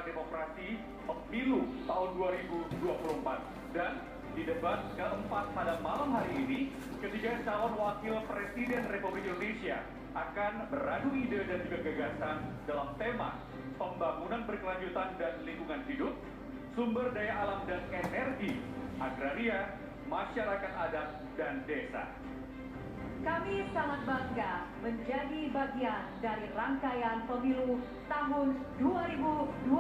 Pesta Demokrasi Pemilu tahun 2024. Dan di debat keempat pada malam hari ini, ketiga calon wakil presiden Republik Indonesia akan beradu ide dan juga gagasan dalam tema pembangunan berkelanjutan dan lingkungan hidup, sumber daya alam dan energi, agraria, masyarakat adat, dan desa. Kami sangat bangga menjadi bagian dari rangkaian pemilu tahun 2024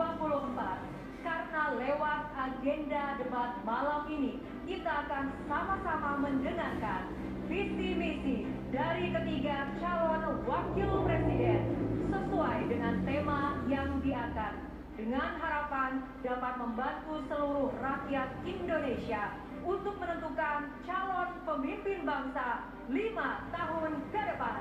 karena lewat agenda debat malam ini kita akan sama-sama mendengarkan visi misi dari ketiga calon wakil presiden sesuai dengan tema yang diangkat dengan harapan dapat membantu seluruh rakyat Indonesia untuk menentukan calon pemimpin bangsa 5 tahun ke depan.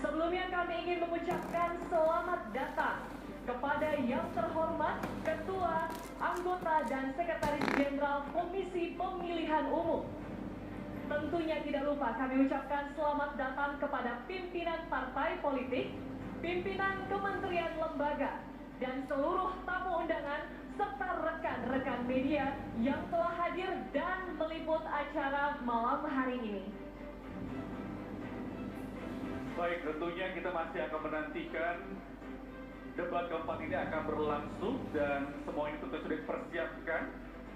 Sebelumnya kami ingin mengucapkan selamat datang kepada yang terhormat Ketua, Anggota, dan Sekretaris Jenderal Komisi Pemilihan Umum. Tentunya tidak lupa kami ucapkan selamat datang kepada pimpinan partai politik, pimpinan kementerian lembaga, dan seluruh tamu undangan serta rekan-rekan media yang telah hadir dan meliput acara malam hari ini. Baik, tentunya kita masih akan menantikan debat keempat ini akan berlangsung dan semua ini tentu sudah dipersiapkan.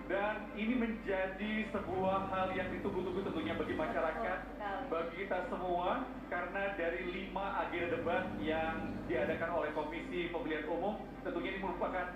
Dan ini menjadi sebuah hal yang ditunggu-tunggu tentunya bagi masyarakat, bagi kita semua, karena dari 5 agenda debat yang diadakan oleh Komisi Pemilihan Umum, tentunya ini merupakan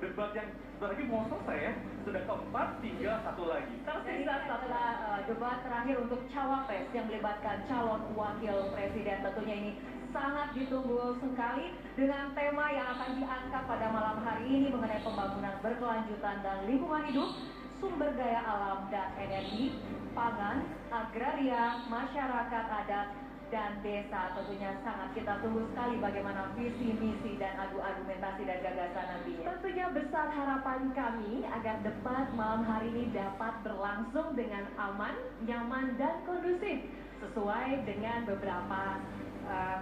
debat yang sebentar lagi mau selesai ya, sudah keempat, tinggal satu lagi. Tersisa setelah debat terakhir untuk cawapres yang melibatkan calon wakil presiden, tentunya ini sangat ditunggu sekali dengan tema yang akan diangkat pada malam hari ini mengenai pembangunan berkelanjutan dan lingkungan hidup, sumber daya alam dan energi, pangan, agraria, masyarakat adat, dan desa. Tentunya sangat kita tunggu sekali bagaimana visi, misi, dan adu argumentasi dan gagasan nantinya. Tentunya besar harapan kami agar debat malam hari ini dapat berlangsung dengan aman, nyaman, dan kondusif sesuai dengan beberapa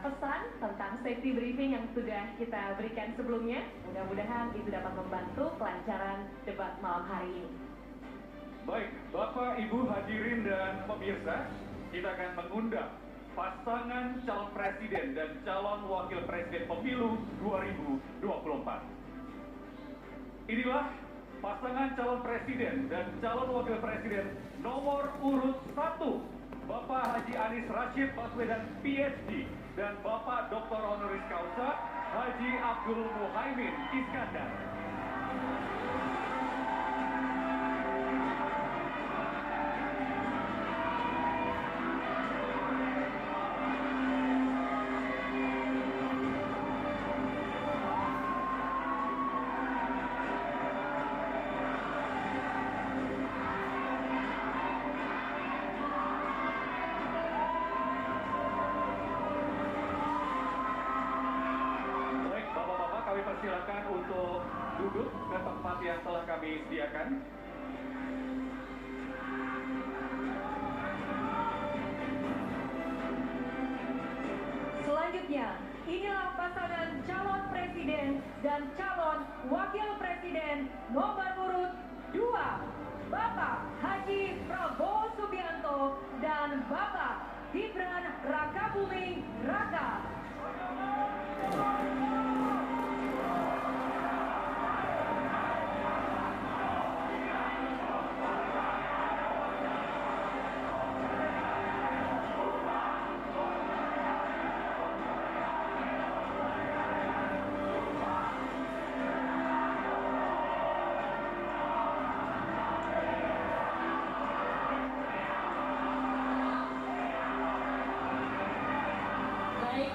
pesan tentang safety briefing yang sudah kita berikan sebelumnya. Mudah-mudahan itu dapat membantu kelancaran debat malam hari ini. Baik, Bapak, Ibu hadirin dan pemirsa, kita akan mengundang pasangan calon presiden dan calon wakil presiden pemilu 2024. Inilah pasangan calon presiden dan calon wakil presiden nomor urut 1. Bapak Haji Anies Rashid Baswedan PhD dan Bapak Dr. Honoris Causa Haji Abdul Muhaimin Iskandar. Silakan untuk duduk ke tempat yang telah kami sediakan. Selanjutnya, inilah pasangan calon presiden dan calon wakil presiden nomor urut 2, Bapak Haji Prabowo Subianto dan Bapak Gibran Rakabuming Raka.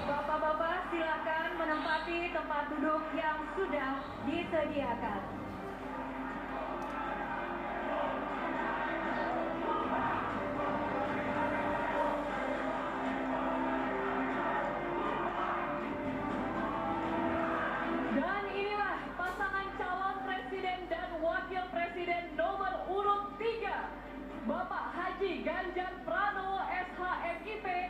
Bapak-bapak silakan menempati tempat duduk yang sudah disediakan. Dan inilah pasangan calon presiden dan wakil presiden nomor urut 3, Bapak Haji Ganjar Pranowo SHMIP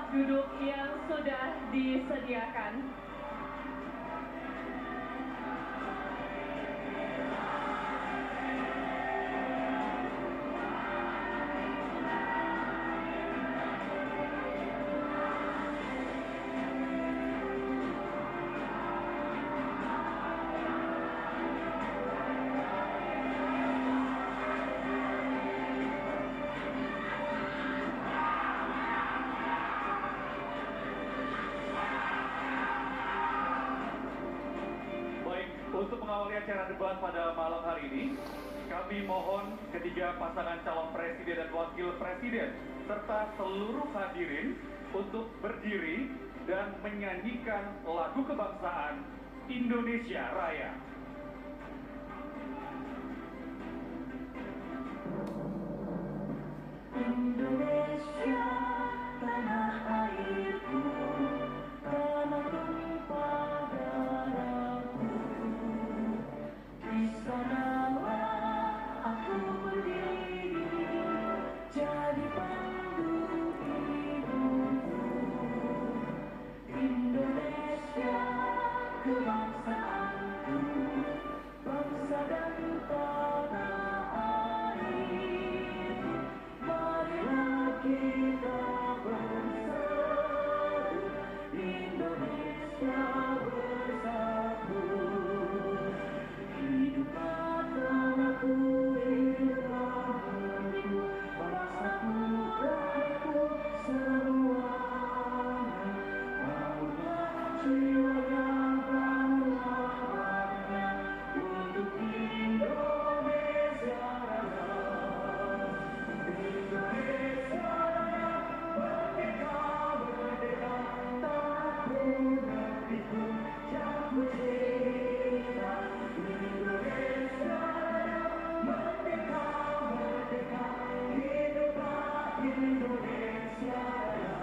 duduk yang sudah disediakan. Untuk mengawali acara debat pada malam hari ini, kami mohon ketiga pasangan calon presiden dan wakil presiden serta seluruh hadirin untuk berdiri dan menyanyikan lagu kebangsaan Indonesia Raya. Indonesia, tanah airku, tanah tumpah darahku. Di sanalah aku berdiri, jadi pandu hidupku. Indonesia, kebangsaanku, bangsa dan tanah air. Marilah kita bersatu, Indonesia bersatu. Hiduplah tanahku, hiduplah bangsaku, rakyatku semuanya. Bangunlah jiwanya, bangunlah hatinya untuk Indonesia Raya. Indonesia Raya, merdeka, merdeka, tanahku, negeriku, yang ku cinta. Indonesia Raya, merdeka, merdeka, hiduplah Indonesia Raya.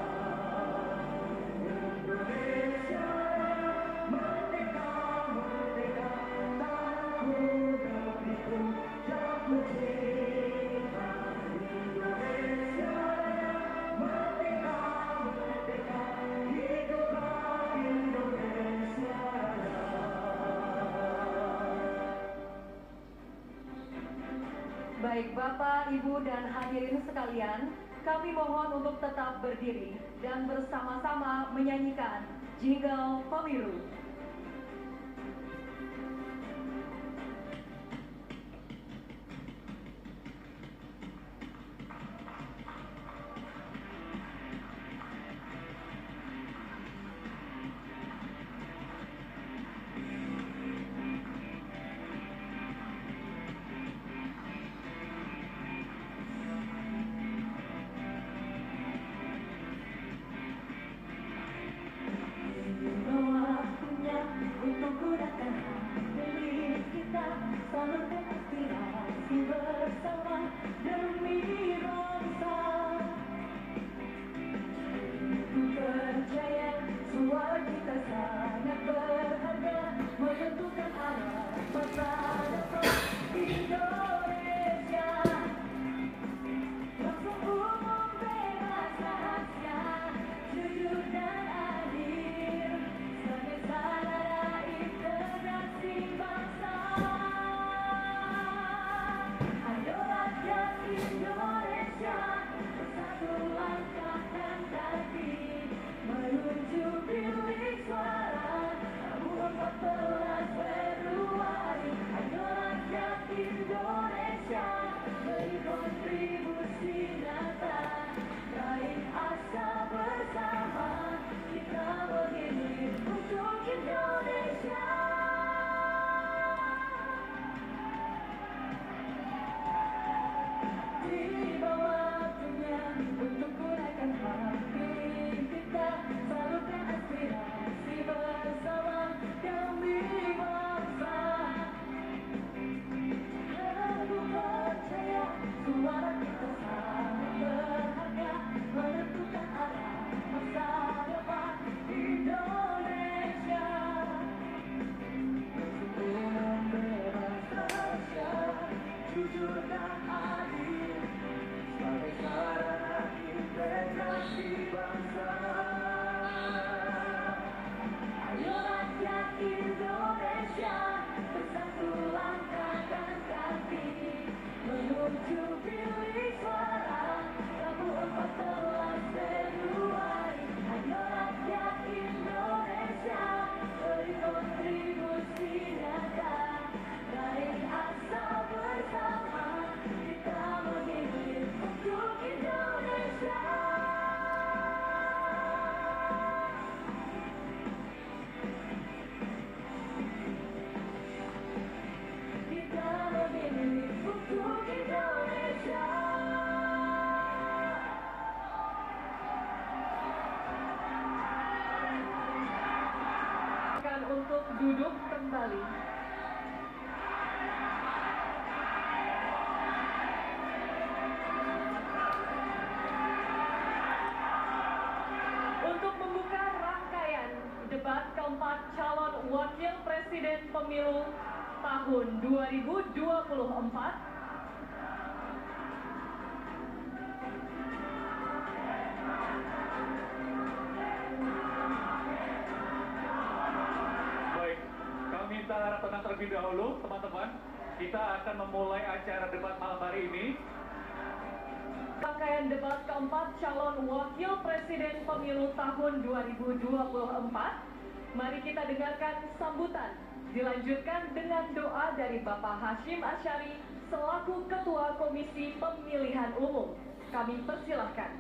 Indonesia Raya, merdeka, merdeka, tanahku, negeriku, yang ku cinta. Indonesia Raya, merdeka, merdeka, hiduplah Indonesia Raya. Baik Bapak, Ibu, dan hadirin sekalian, kami mohon untuk tetap berdiri dan bersama-sama menyanyikan Jingle Pemilu. You know I untuk duduk kembali. Untuk membuka rangkaian debat keempat calon wakil presiden pemilu tahun 2024, minta tenang terlebih dahulu, teman-teman. Kita akan memulai acara debat malam hari ini. Rangkaian debat keempat calon wakil presiden pemilu tahun 2024. Mari kita dengarkan sambutan. Dilanjutkan dengan doa dari Bapak Hashim Asyari selaku Ketua Komisi Pemilihan Umum. Kami persilahkan.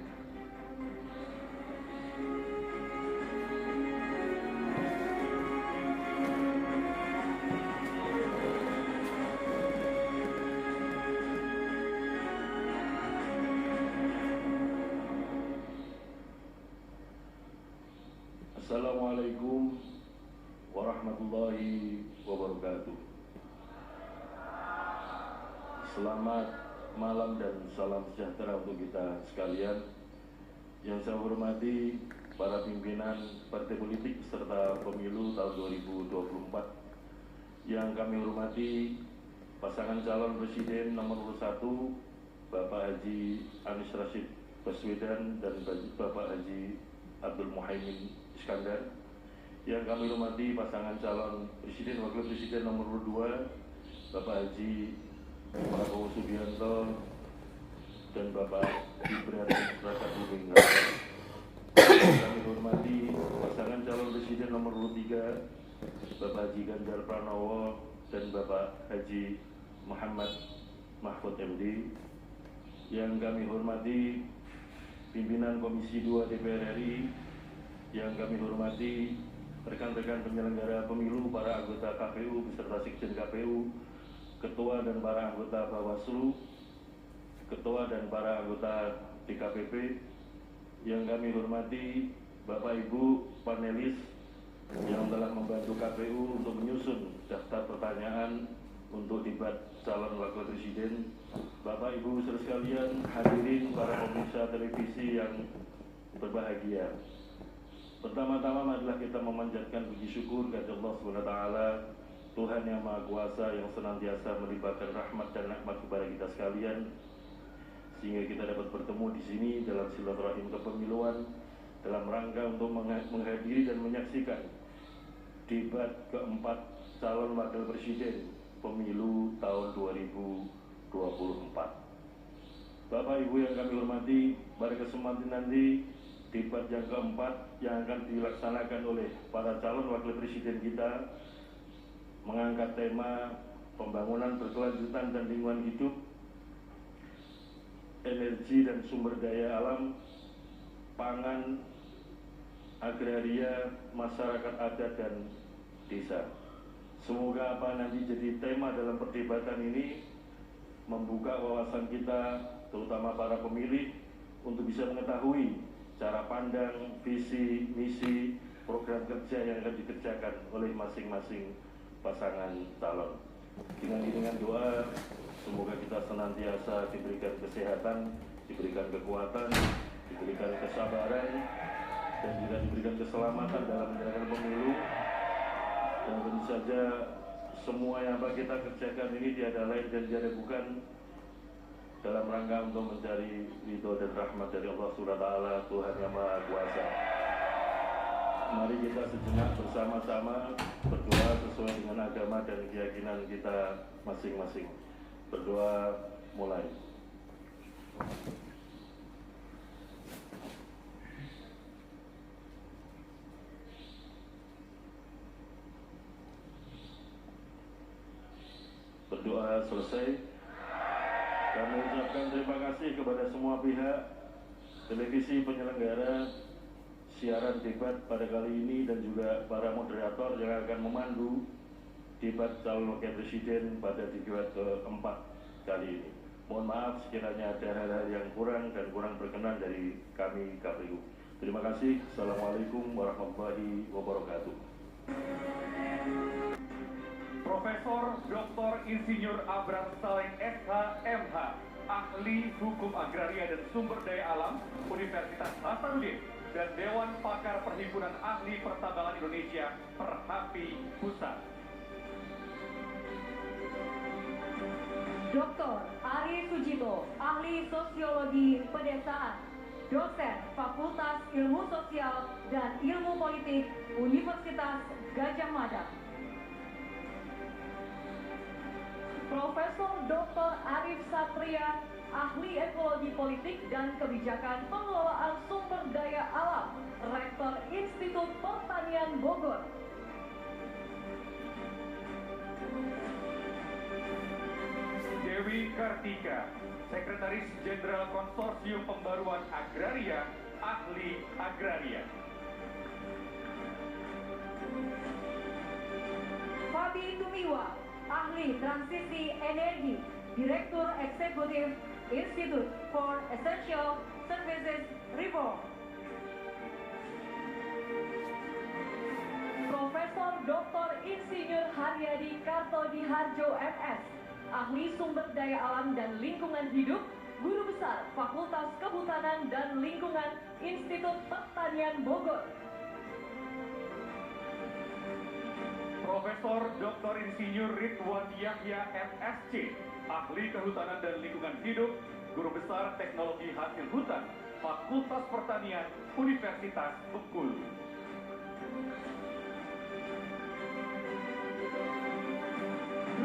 Assalamualaikum warahmatullahi wabarakatuh. Selamat malam dan salam sejahtera untuk kita sekalian. Yang saya hormati para pimpinan partai politik serta pemilu tahun 2024. Yang kami hormati pasangan calon presiden nomor urut 1 Bapak Haji Anies Rashid Baswedan dan Bapak Haji Abdul Muhaimin Iskandar. Yang kami hormati pasangan calon presiden wakil presiden nomor urut 2 Bapak Haji Prabowo Subianto dan Bapak Gibran Raka Buming Raka. Yang kami hormati pasangan calon presiden nomor urut 3 Bapak Haji Ganjar Pranowo dan Bapak Haji Muhammad Mahfud MD. Yang kami hormati pimpinan Komisi 2 DPR RI, yang kami hormati rekan-rekan penyelenggara pemilu, para anggota KPU beserta Sekjen KPU, ketua dan para anggota Bawaslu, ketua dan para anggota DKPP, yang kami hormati Bapak Ibu panelis yang telah membantu KPU untuk menyusun daftar pertanyaan untuk debat calon wakil presiden, Bapak Ibu saudara sekalian, hadirin para pemirsa televisi yang berbahagia. Pertama-tama marilah kita memanjatkan puji syukur kepada Allah SWT, Tuhan yang Maha Kuasa yang senantiasa melimpahkan rahmat dan nikmat kepada kita sekalian, sehingga kita dapat bertemu di sini dalam silaturahim kepemiluan dalam rangka untuk menghadiri dan menyaksikan debat keempat calon wakil presiden pemilu tahun 2024. Bapak Ibu yang kami hormati, pada kesempatan nanti debat yang keempat yang akan dilaksanakan oleh para calon wakil presiden kita mengangkat tema pembangunan berkelanjutan dan lingkungan hidup, energi dan sumber daya alam, pangan, agraria, masyarakat adat dan desa. Semoga apa nanti jadi tema dalam perdebatan ini membuka wawasan kita, terutama para pemilih, untuk bisa mengetahui cara pandang, visi, misi, program kerja yang akan dikerjakan oleh masing-masing pasangan calon. Dengan doa, semoga kita senantiasa diberikan kesehatan, diberikan kekuatan, diberikan kesabaran, dan juga diberikan keselamatan dalam menjalankan pemilu. Dan tentu saja semua yang akan kita kerjakan ini tiada lain dan tiada bukan dalam rangka untuk mencari ridho dan rahmat dari Allah SWT, Tuhan yang Maha Kuasa. Mari kita sejenak bersama-sama berdoa sesuai dengan agama dan keyakinan kita masing-masing. Berdoa mulai. Berdoa selesai. Kami ucapkan terima kasih kepada semua pihak, televisi penyelenggara siaran debat pada kali ini dan juga para moderator yang akan memandu debat calon wakil presiden pada debat keempat kali ini. Mohon maaf sekiranya ada hal-hal yang kurang dan kurang berkenan dari kami KPU. Terima kasih. Assalamualaikum warahmatullahi wabarakatuh. Profesor Dr. Insinyur Abram Saleh SH MH, Ahli Hukum Agraria dan Sumber Daya Alam Universitas Hasanuddin dan Dewan Pakar Perhimpunan Ahli Pertambangan Indonesia Perhapi Pusat. Dr. Ari Sujito, Ahli Sosiologi Pedesaan, Dosen Fakultas Ilmu Sosial dan Ilmu Politik Universitas Gadjah Mada. Profesor Dr. Arif Satria, Ahli Ekologi Politik dan Kebijakan Pengelolaan Sumber Daya Alam, Rektor Institut Pertanian Bogor. Dewi Kartika, Sekretaris Jenderal Konsorsium Pembaruan Agraria, Ahli Agraria. Fabi Tumiwa, Ahli Transisi Energi, Direktur Eksekutif Institute for Essential Services Reform. Profesor Dr. Insinyur Haryadi Kartodiharjo MS, Ahli Sumber Daya Alam dan Lingkungan Hidup, Guru Besar Fakultas Kehutanan dan Lingkungan Institut Pertanian Bogor. Profesor Dr. Insinyur Ridwan Yahya MSc, Ahli Kehutanan dan Lingkungan Hidup, Guru Besar Teknologi Hasil Hutan, Fakultas Pertanian, Universitas Bengkulu.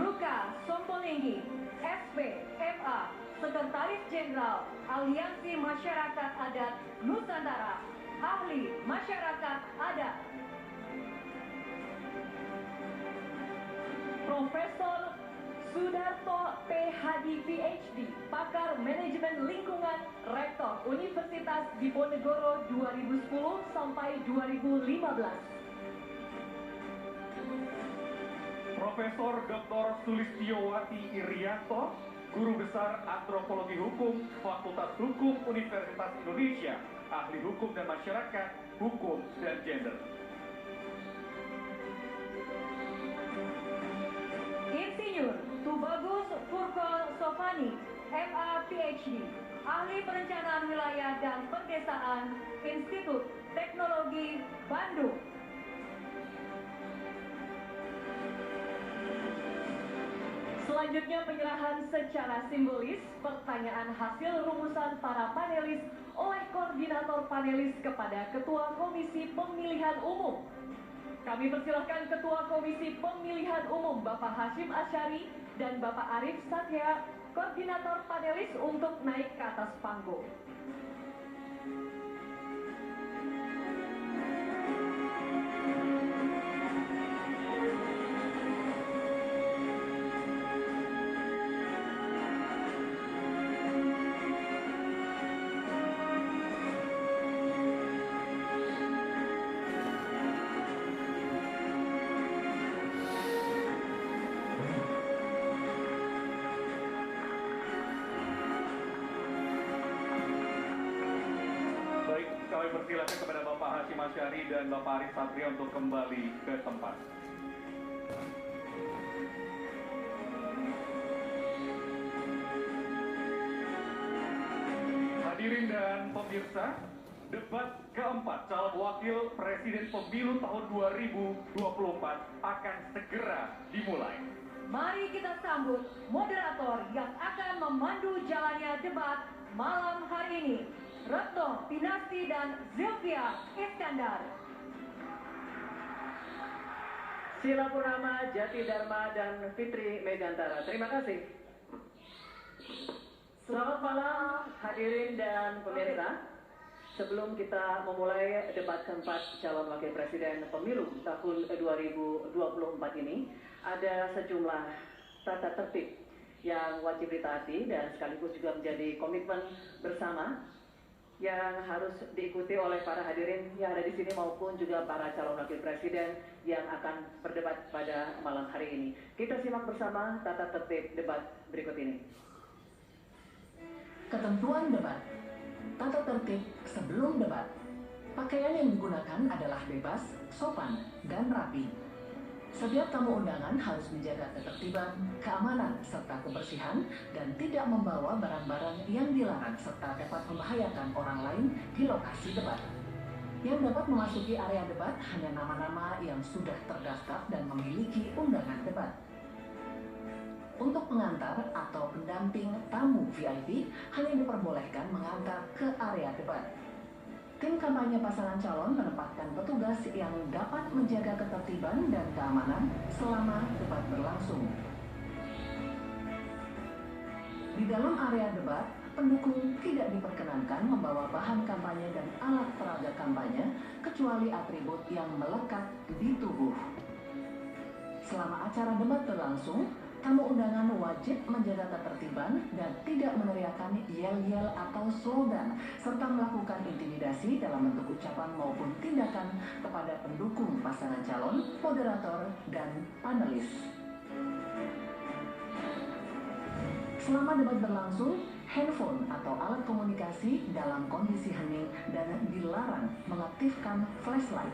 Ruka Somponenggi, SP, MA, Sekretaris Jenderal Aliansi Masyarakat Adat Nusantara, Ahli Masyarakat Adat. Profesor Sudarto PhD PhD, Pakar Manajemen Lingkungan, Rektor Universitas Diponegoro 2010 sampai 2015. Profesor Dr. Sulistiyowati Irianto, Guru Besar Antropologi Hukum, Fakultas Hukum Universitas Indonesia, Ahli Hukum dan Masyarakat, Hukum dan Gender. Insinyur Tubagus Furkon Sofani, MA PhD, Ahli Perencanaan Wilayah dan Perdesaan, Institut Teknologi Bandung. Selanjutnya penyerahan secara simbolis pertanyaan hasil rumusan para panelis oleh koordinator panelis kepada Ketua Komisi Pemilihan Umum. Kami persilahkan Ketua Komisi Pemilihan Umum Bapak Hashim Asyari dan Bapak Arif Satya, koordinator panelis untuk naik ke atas panggung. Kami persilakan kepada Bapak Hashim Asyari dan Bapak Arif Satria untuk kembali ke tempat. Hadirin dan pemirsa, debat keempat calon wakil presiden pemilu tahun 2024 akan segera dimulai. Mari kita sambut moderator yang akan memandu jalannya debat malam hari ini, Retno Pinasti dan Zilvia Iskandar. Sila Purnama, Jati Dharma, dan Fitri Megantara. Terima kasih. Selamat malam hadirin dan pemirsa. Sebelum kita memulai debat keempat calon wakil presiden pemilu tahun 2024 ini, ada sejumlah tata tertib yang wajib ditaati dan sekaligus juga menjadi komitmen bersama yang harus diikuti oleh para hadirin yang ada di sini maupun juga para calon wakil presiden yang akan berdebat pada malam hari ini. Kita simak bersama tata tertib debat berikut ini. Ketentuan debat. Tata tertib sebelum debat. Pakaian yang digunakan adalah bebas, sopan, dan rapi. Setiap tamu undangan harus menjaga ketertiban, keamanan, serta kebersihan dan tidak membawa barang-barang yang dilarang serta dapat membahayakan orang lain di lokasi debat. Yang dapat memasuki area debat hanya nama-nama yang sudah terdaftar dan memiliki undangan debat. Untuk pengantar atau pendamping tamu VIP hanya diperbolehkan mengantar ke area debat. Tim kampanye pasangan calon menempatkan petugas yang dapat menjaga ketertiban dan keamanan selama debat berlangsung. Di dalam area debat, pendukung tidak diperkenankan membawa bahan kampanye dan alat peraga kampanye kecuali atribut yang melekat di tubuh. Selama acara debat berlangsung, tamu undangan wajib menjaga ketertiban dan tidak meneriakkan yel-yel atau slogan, serta melakukan intimidasi dalam bentuk ucapan maupun tindakan kepada pendukung pasangan calon, moderator, dan panelis. Selama debat berlangsung, handphone atau alat komunikasi dalam kondisi hening dan dilarang mengaktifkan flashlight.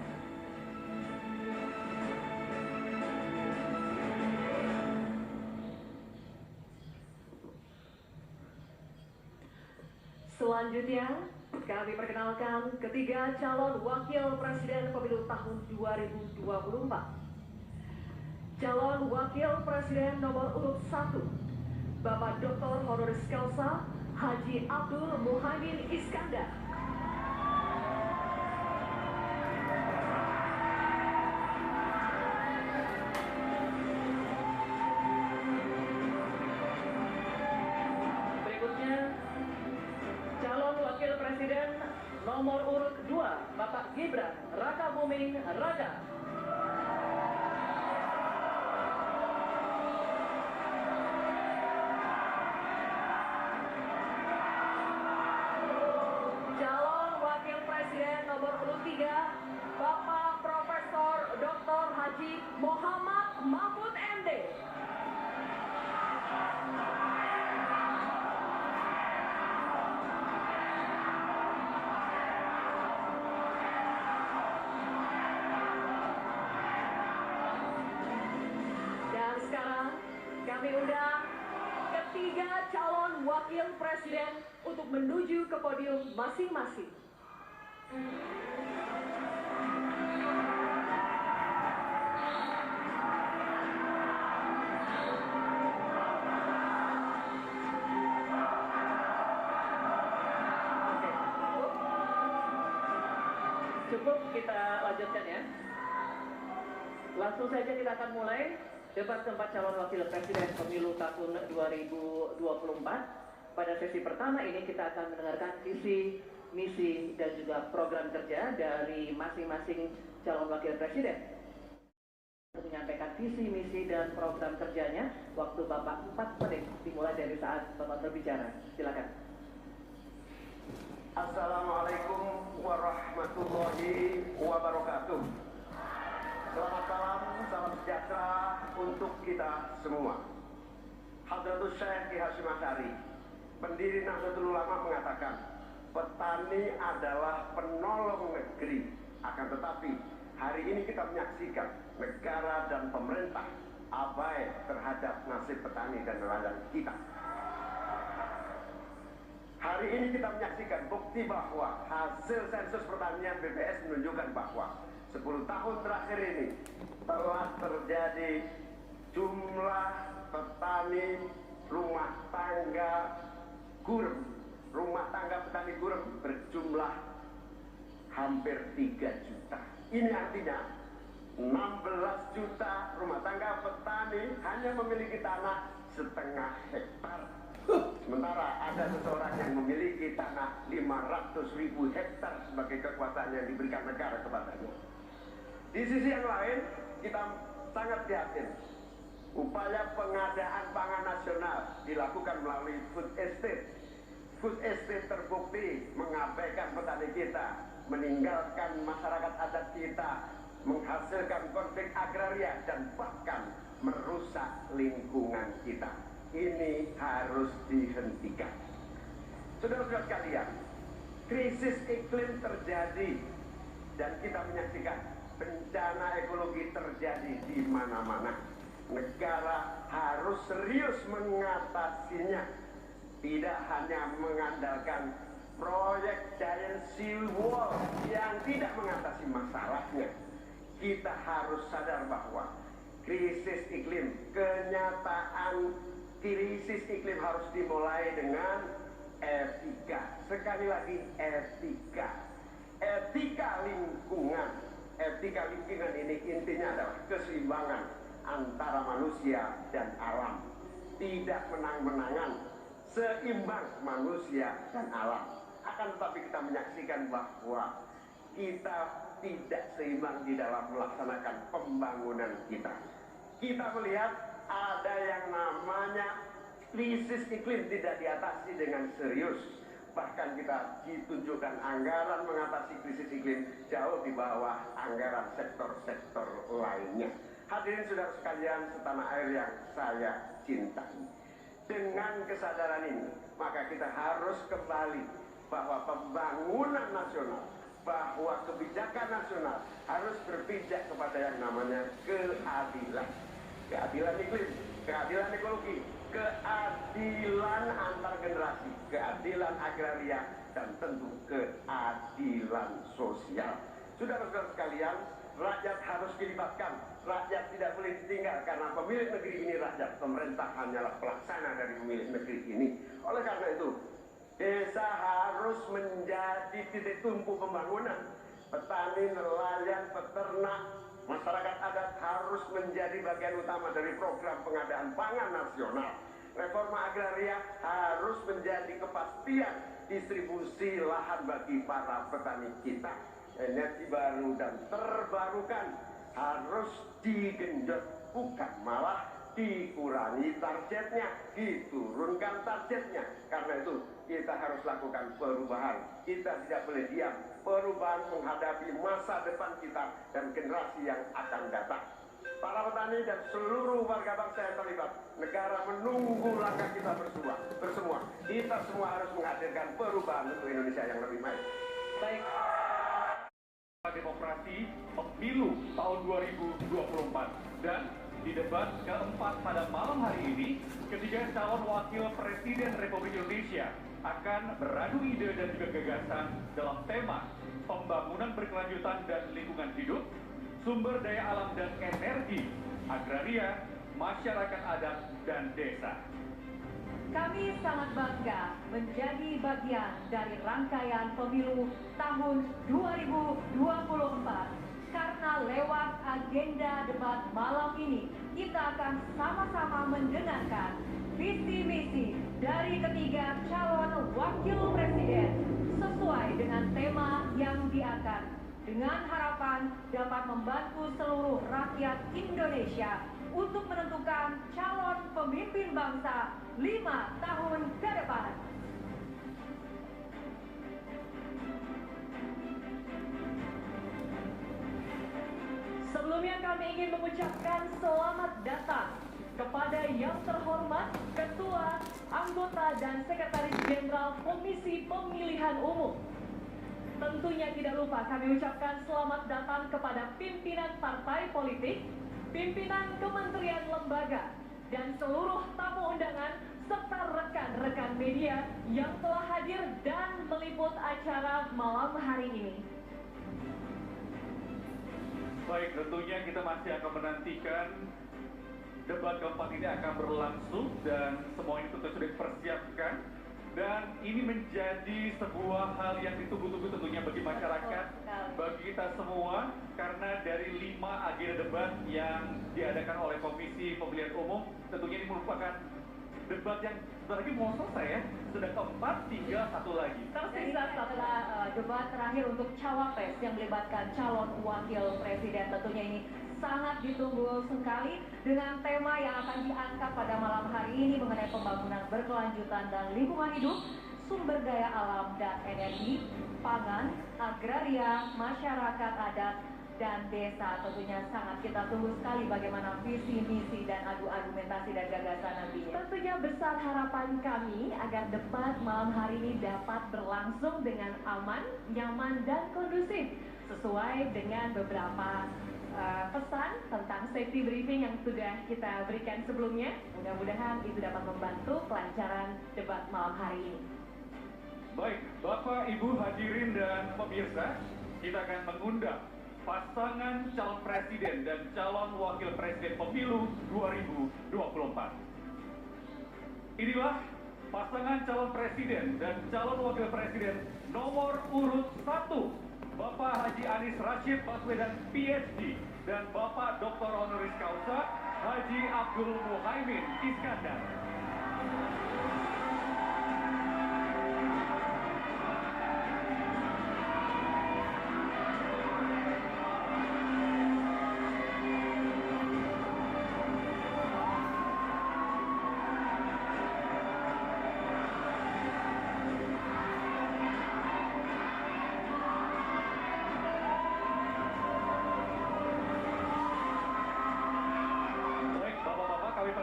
Selanjutnya, kami perkenalkan ketiga calon wakil presiden pemilu tahun 2024. Calon wakil presiden nomor urut 1, Bapak Dr. Honoris Causa Haji Abdul Muhaimin Iskandar. Nomor urut 2, Bapak Gibran Rakabuming Raka. Calon Wakil Presiden nomor urut 3, Bapak Profesor Dr. Haji Muhammad Mahfud MD. Kami undang ketiga calon wakil presiden untuk menuju ke podium masing-masing. Cukup, kita lanjutkan ya. Langsung saja kita akan mulai debat keempat calon wakil presiden pemilu tahun 2024. Pada sesi pertama ini kita akan mendengarkan visi, misi, dan juga program kerja dari masing-masing calon wakil presiden. Untuk menyampaikan visi, misi, dan program kerjanya, waktu Bapak 4 menit dimulai dari saat Bapak berbicara. Silakan. Assalamualaikum warahmatullahi wabarakatuh. Selamat malam, salam sejahtera untuk kita semua. Hadratus Syekh Ki Hasyim Asy'ari, pendiri Nahdlatul Ulama, mengatakan, petani adalah penolong negeri. Akan tetapi, hari ini kita menyaksikan negara dan pemerintah abai terhadap nasib petani dan nelayan kita. Hari ini kita menyaksikan bukti bahwa hasil sensus pertanian BPS menunjukkan bahwa 10 tahun terakhir ini telah terjadi jumlah petani rumah tangga petani gurem berjumlah hampir 3 juta. Ini artinya 16 juta rumah tangga petani hanya memiliki tanah setengah hektar. Sementara ada seseorang yang memiliki tanah 500.000 hektar sebagai kekuasaan yang diberikan negara kepadanya. Di sisi yang lain, kita sangat prihatin. Upaya pengadaan pangan nasional dilakukan melalui food estate. Food estate terbukti mengabaikan petani kita, meninggalkan masyarakat adat kita, menghasilkan konflik agraria, dan bahkan merusak lingkungan kita. Ini harus dihentikan. Saudara-saudara sekalian, krisis iklim terjadi dan kita menyaksikan bencana ekologi terjadi di mana-mana. Negara harus serius mengatasinya, tidak hanya mengandalkan proyek giant sea wall yang tidak mengatasi masalahnya. Kita harus sadar bahwa krisis iklim, kenyataan krisis iklim harus dimulai dengan etika. Sekali lagi, etika. Etika lingkungan. Etika lingkungan ini intinya adalah keseimbangan antara manusia dan alam. Tidak menang-menangan, seimbang manusia dan alam. Akan tetapi kita menyaksikan bahwa kita tidak seimbang di dalam melaksanakan pembangunan kita. Kita melihat ada yang namanya krisis iklim tidak diatasi dengan serius. Bahkan kita ditunjukkan anggaran mengatasi krisis iklim jauh di bawah anggaran sektor-sektor lainnya. Hadirin saudara sekalian setanah air yang saya cintai. Dengan kesadaran ini, maka kita harus kembali bahwa pembangunan nasional, bahwa kebijakan nasional harus berpijak kepada yang namanya keadilan. Keadilan iklim, keadilan ekologi, keadilan antar generasi, keadilan agraria, dan tentu keadilan sosial. Saudara-saudara sekalian, rakyat harus dilibatkan. Rakyat tidak boleh ditinggal karena pemilik negeri ini rakyat. Pemerintah hanyalah pelaksana dari pemilik negeri ini. Oleh karena itu, desa harus menjadi titik tumpu pembangunan. Petani, nelayan, peternak, masyarakat adat harus menjadi bagian utama dari program pengadaan pangan nasional. Reforma agraria harus menjadi kepastian distribusi lahan bagi para petani kita. Energi baru dan terbarukan harus digenjot, bukan malah dikurangi targetnya, diturunkan targetnya. Karena itu kita harus lakukan perubahan. Kita tidak boleh diam. Perubahan menghadapi masa depan kita dan generasi yang akan datang. Para petani dan seluruh warga bangsa yang terlibat, negara menunggu langkah kita bersua. Kita semua harus menghadirkan perubahan untuk Indonesia yang lebih baik. Baik. Demokrasi Pemilu tahun 2024 dan di debat keempat pada malam hari ini, ketiga calon wakil presiden Republik Indonesia akan beradu ide dan juga gagasan dalam tema pembangunan berkelanjutan dan lingkungan hidup, sumber daya alam dan energi, agraria, masyarakat adat, dan desa. Kami sangat bangga menjadi bagian dari rangkaian pemilu tahun 2024 karena lewat agenda debat malam ini kita akan sama-sama mendengarkan visi misi dari ketiga calon wakil presiden sesuai dengan tema yang diangkat, dengan harapan dapat membantu seluruh rakyat Indonesia untuk menentukan calon pemimpin bangsa 5 tahun ke depan. Sebelumnya kami ingin mengucapkan selamat datang kepada yang terhormat Ketua, Anggota, dan Sekretaris Jenderal Komisi Pemilihan Umum. Tentunya tidak lupa kami ucapkan selamat datang kepada pimpinan partai politik, pimpinan kementerian lembaga, dan seluruh tamu undangan serta rekan-rekan media yang telah hadir dan meliput acara malam hari ini. Baik, tentunya kita masih akan menantikan debat keempat ini akan berlangsung dan semua ini tentu sudah dipersiapkan. Dan ini menjadi sebuah hal yang ditunggu-tunggu tentunya bagi masyarakat, bagi kita semua, karena dari 5 agenda debat yang diadakan oleh Komisi Pemilihan Umum, tentunya ini merupakan debat yang sebentar lagi mau selesai ya, sudah keempat, tinggal satu lagi. Tersisa setelah debat terakhir untuk cawapres yang melibatkan calon wakil presiden, tentunya ini sangat ditunggu sekali dengan tema yang akan diangkat pada malam hari ini mengenai pembangunan berkelanjutan dan lingkungan hidup, sumber daya alam dan energi, pangan, agraria, masyarakat adat, dan desa. Tentunya sangat kita tunggu sekali bagaimana visi, misi, dan adu argumentasi dan gagasan nantinya. Tentunya besar harapan kami agar debat malam hari ini dapat berlangsung dengan aman, nyaman, dan kondusif. sesuai dengan beberapa pesan tentang safety briefing yang sudah kita berikan sebelumnya. Mudah-mudahan itu dapat membantu kelancaran debat malam hari ini. Baik, Bapak, Ibu hadirin dan pemirsa, kita akan mengundang pasangan calon presiden dan calon wakil presiden pemilu 2024. Inilah pasangan calon presiden dan calon wakil presiden nomor urut 1. Bapak Haji Anies Rashid Baswedan PhD dan Bapak Dr. Honoris Causa Haji Abdul Muhaimin Iskandar.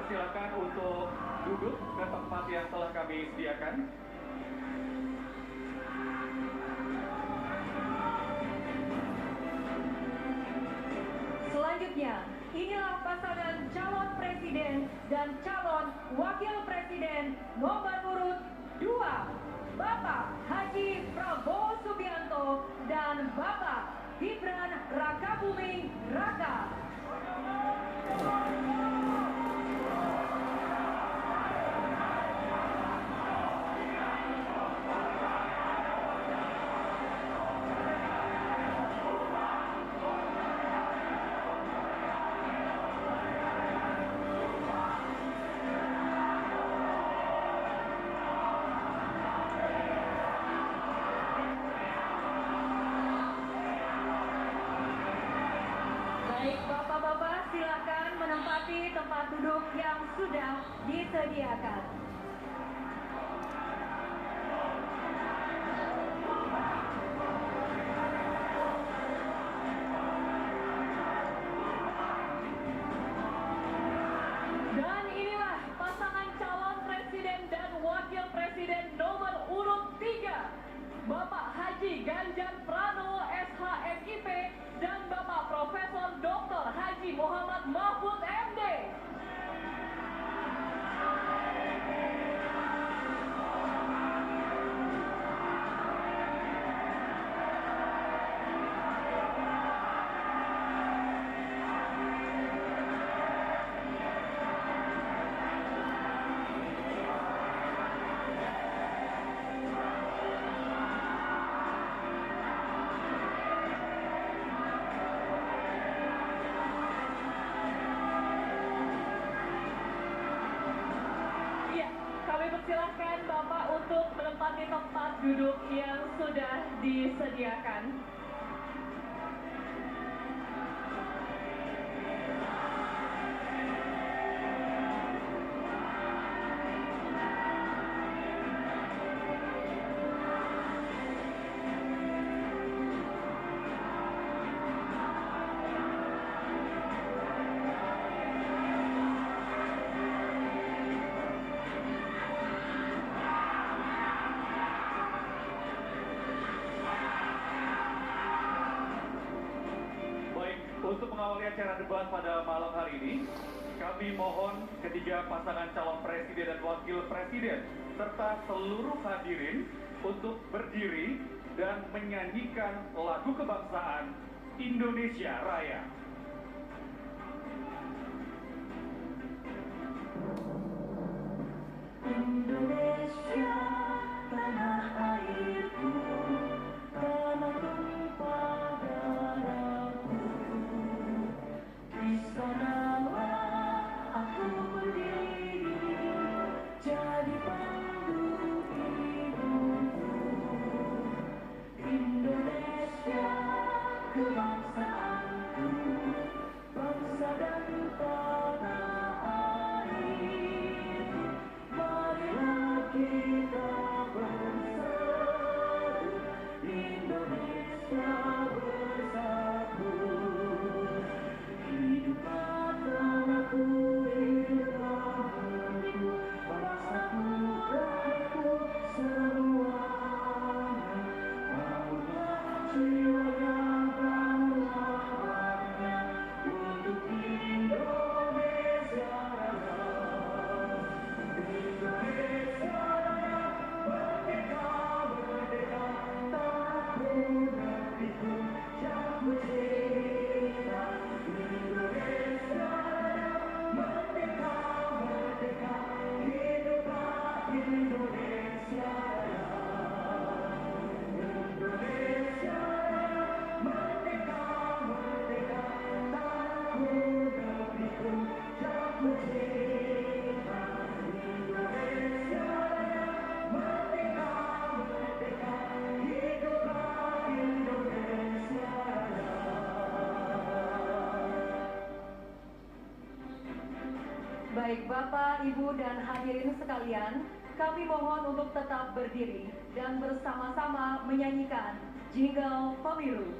Silakan untuk duduk ke tempat yang telah kami sediakan. Selanjutnya, inilah pasangan calon presiden dan calon wakil presiden nomor urut 2, Bapak Haji Prabowo Subianto dan Bapak Gibran Rakabuming Raka. Baik, Bapak-Bapak, silakan menempati tempat duduk yang sudah disediakan. Dan inilah pasangan calon presiden dan wakil presiden nomor urut 3, Bapak Haji Ganjar Pranowo SHMIP dan Bapak Profesor Dr. Haji Muhammad Mahfud MD. Persilahkan Bapak untuk menempati tempat duduk yang sudah disediakan. Untuk mengawali acara debat pada malam hari ini, kami mohon ketiga pasangan calon presiden dan wakil presiden serta seluruh hadirin untuk berdiri dan menyanyikan lagu kebangsaan Indonesia Raya. Indonesia, tanah airku, tanah tumpah darahku. Di sanalah aku berdiri, jadi pandu hidupku. Indonesia, kebangsaanku. Baik Bapak, Ibu, dan hadirin sekalian, kami mohon untuk tetap berdiri dan bersama-sama menyanyikan Jingle Pemilu.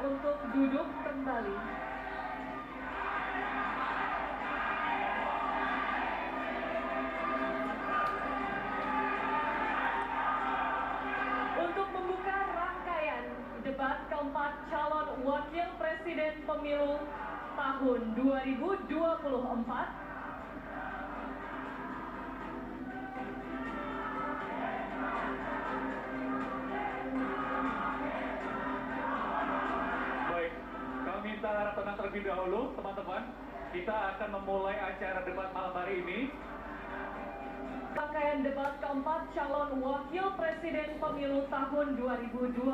Untuk duduk kembali. Untuk membuka rangkaian debat keempat calon wakil presiden pemilu tahun 2024, minta tenang terlebih dahulu, teman-teman. Kita akan memulai acara debat malam hari ini. Rangkaian debat keempat calon wakil presiden pemilu tahun 2024.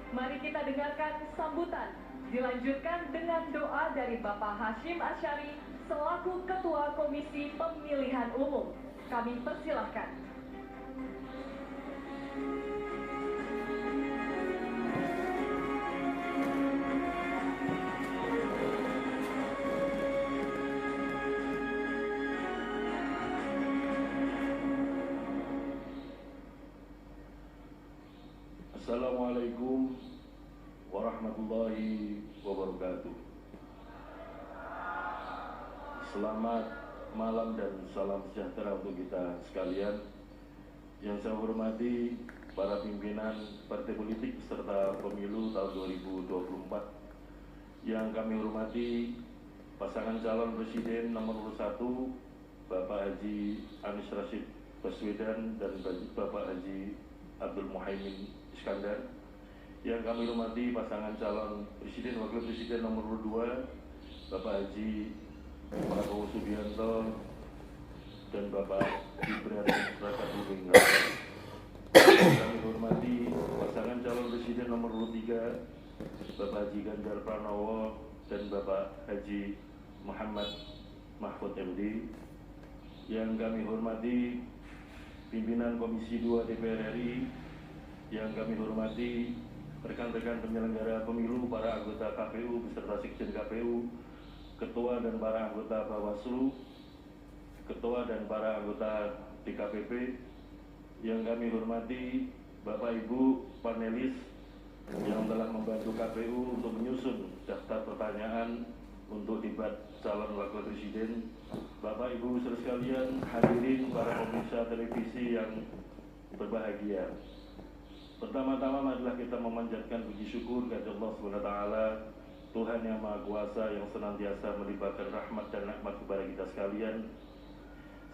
Mari kita dengarkan sambutan. Dilanjutkan dengan doa dari Bapak Hashim Asyari selaku Ketua Komisi Pemilihan Umum. Kami persilahkan. Assalamualaikum warahmatullahi wabarakatuh. Selamat malam dan salam sejahtera untuk kita sekalian. Yang saya hormati para pimpinan partai politik serta pemilu tahun 2024. Yang kami hormati pasangan calon presiden nomor 1 Bapak Haji Anies Rashid Baswedan dan Bapak Haji Abdul Muhaimin Iskandar. Yang kami hormati pasangan calon presiden wakil presiden nomor 2 Bapak Haji Prabowo Subianto dan Bapak Gibran Rakabuming Raka. Kami hormati pasangan calon presiden nomor 3 Bapak Haji Ganjar Pranowo dan Bapak Haji Muhammad Mahfud MD. Yang kami hormati pimpinan Komisi 2 DPR RI, yang kami hormati rekan-rekan penyelenggara pemilu, para anggota KPU beserta Sekjen KPU, ketua dan para anggota Bawaslu, ketua dan para anggota DKPP, yang kami hormati Bapak Ibu panelis yang telah membantu KPU untuk menyusun daftar pertanyaan untuk debat calon wakil presiden, Bapak Ibu saudara sekalian, hadirin para pemirsa televisi yang berbahagia. Pertama-tama marilah kita memanjatkan puji syukur kepada Allah SWT, Tuhan yang Maha Kuasa yang senantiasa melimpahkan rahmat dan nikmat kepada kita sekalian,